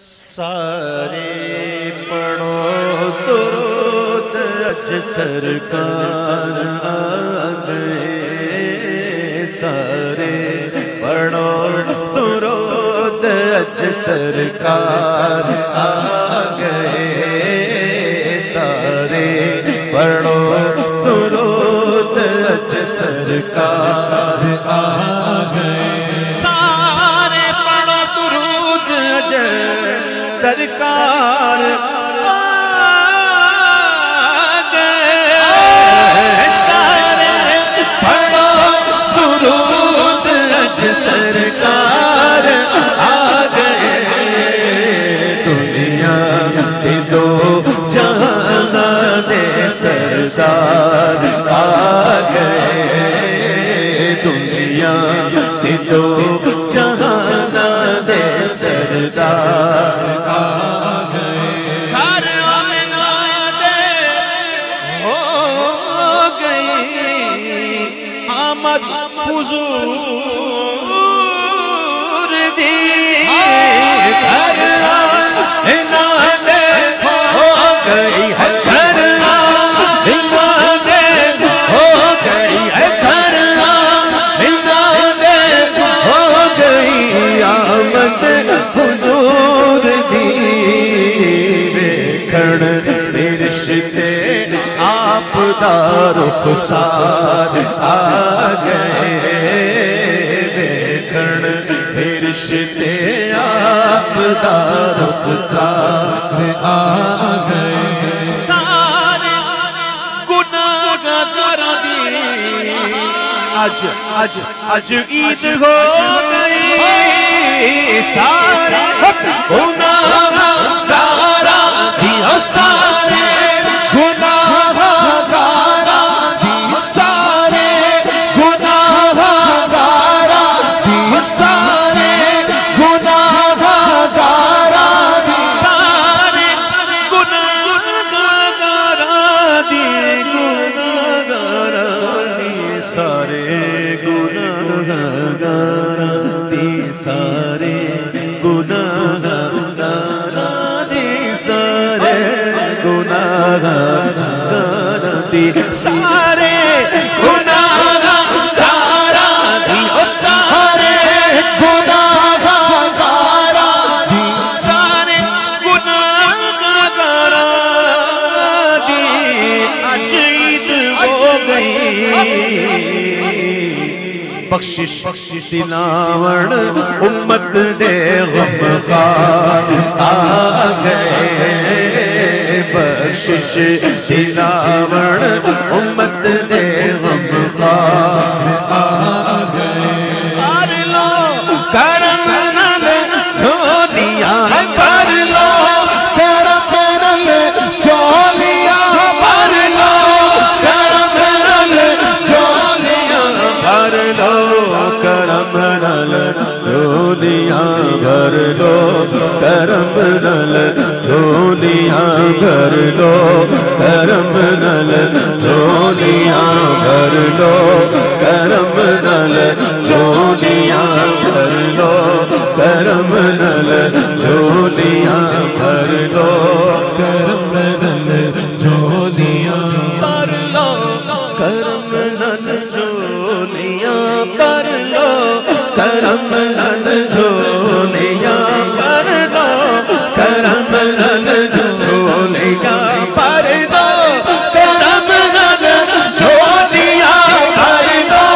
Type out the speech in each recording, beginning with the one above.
سارے پڑھو درود اج سرکار آ گئے، سارے پڑھو درود اج سرکار آ گئے، سارے پڑھو درود اج سرکار آ گئے، سارے پڑھو درود اج سرکار آ گئے، سارے پڑھو درود اج سرکار آ گئے، دنیا کے دو جہاں دے سردار آ گئے، دنیا کے دو جہاں دے سردار حضور دی گھر آنے ہو گئی ہے، گھر آنے ہو گئی ہے، گھر آنے ہو گئی آمد حضور دی، ویکھن رشتے آپ دا رخسار آ گئے، ویکھن رشتے آپ دا رخسار آ گئے، سارے گناہگار دی اج عید ہو گئی، سارے گناہگار دی سارے سارے گناہگار دی، سارے گناہگار دی، سارے گناہگار دی اج عید ہو گئی، بخشش دلاوڑ امت دے غمخوار آ گئے، بخشش دلاوڑ امت دے غمخوار آ گئے، بھر لو کرم نال جھولیاں، بھر لو کرم نال جھولیاں، بھر لو کرم نال جھولیاں، بھر لو کرم نال جھولیاں، بھر لو کرم نال جھولیاں، بھر لو کرم نال جھولیاں، بھر لو کرم نال جھولیاں، بھر لو کرم نال جھولیاں، بھر لو کرم نال جھولیاں، بھر لو کرم نال جھولیاں، بھر لو کرم نال جھولیاں، بھر لو کرم نال جھولیاں، بھر دو کرم نال جھولیاں، بھر دو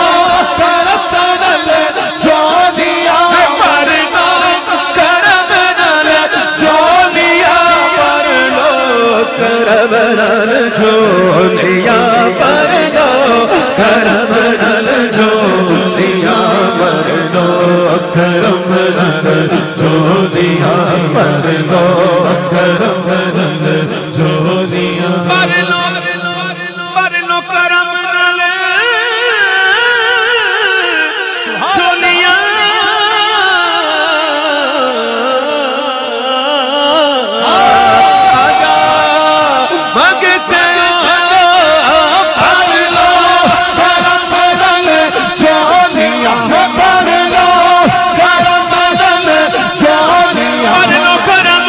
کرم نال جھولیاں، بھر دو کرم نال جھولیاں، بھر لو کرم نال جھولیاں، بھر دو کرم نال جھولیاں، بھر لو کرم نال جھولیاں، بھر لو کرم نال جھولیاں، بھر لو کرم نال جھولیاں، آجا منگتے بھر لو کرم نال جھولیاں، بھر لو کرم نال جھولیاں، بھر لو کرم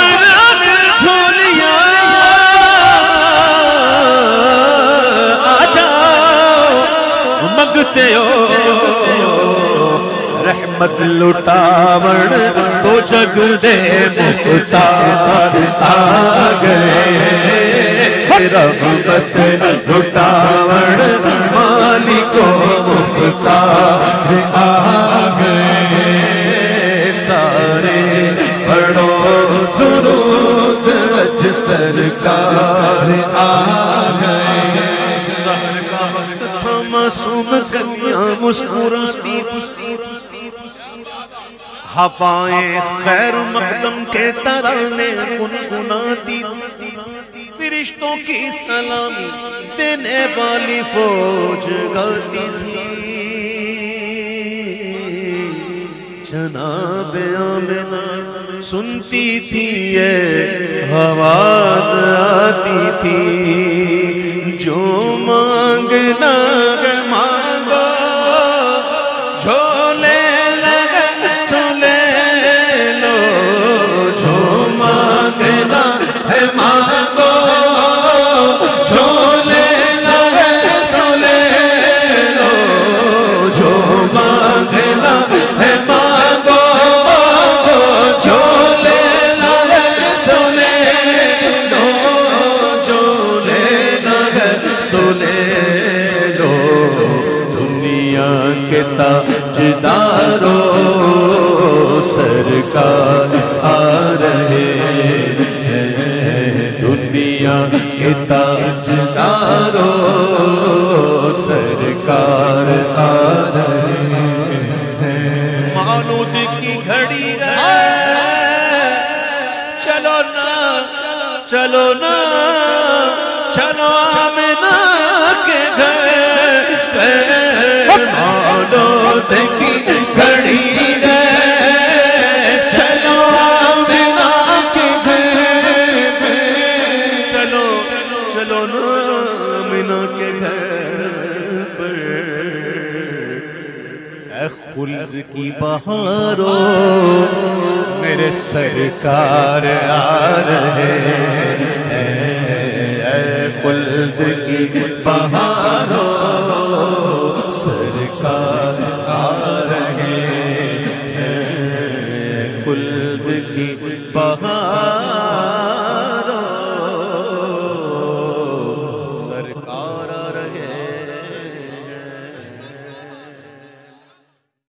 رحمت لٹاون تو جگ دے مختار آ گئے، رحمت لٹاون مالک و مختار آ گئے، سارے پڑھو درود وجہ سرکار آ گئے۔ معصوم کنیاں مسکراتی، ہوائیں خیر مقدم کے ترانے گنگناتی، فرشتوں کی سلامی دینے والی فوج گاتی تھی، جناب آمنہ سنتی تھی یہ آواز آتی تھی، جو مانگنا ہے مانگو، جو لینا ہے سو لے لو، جو مانگنا ہے مانگو، جو لینا ہے سو لے لو، جو مانگنا ہے مانگو، جو لینا ہے سو لے لو، جو لینا ہے سو لے لو، دنیا کے تاجدارو سرکار آ رہے ہیں، دنیا کے تاجدارو سرکار آ رہے ہیں، مولود کی گھڑی ہے، چلو نا چلو نا چلو آمنہ کے گھر پہ، مولود کی گھڑی ہے، چلو آمنہ کے گھر پہ، چلو چلو نا آمنہ کے گھر پر، اے خلد کی بہاروں میرے سرکار آ رہے ہیں، اے خلد کی بہاروں سرکار آ رہے ہیں، خلد کی بہار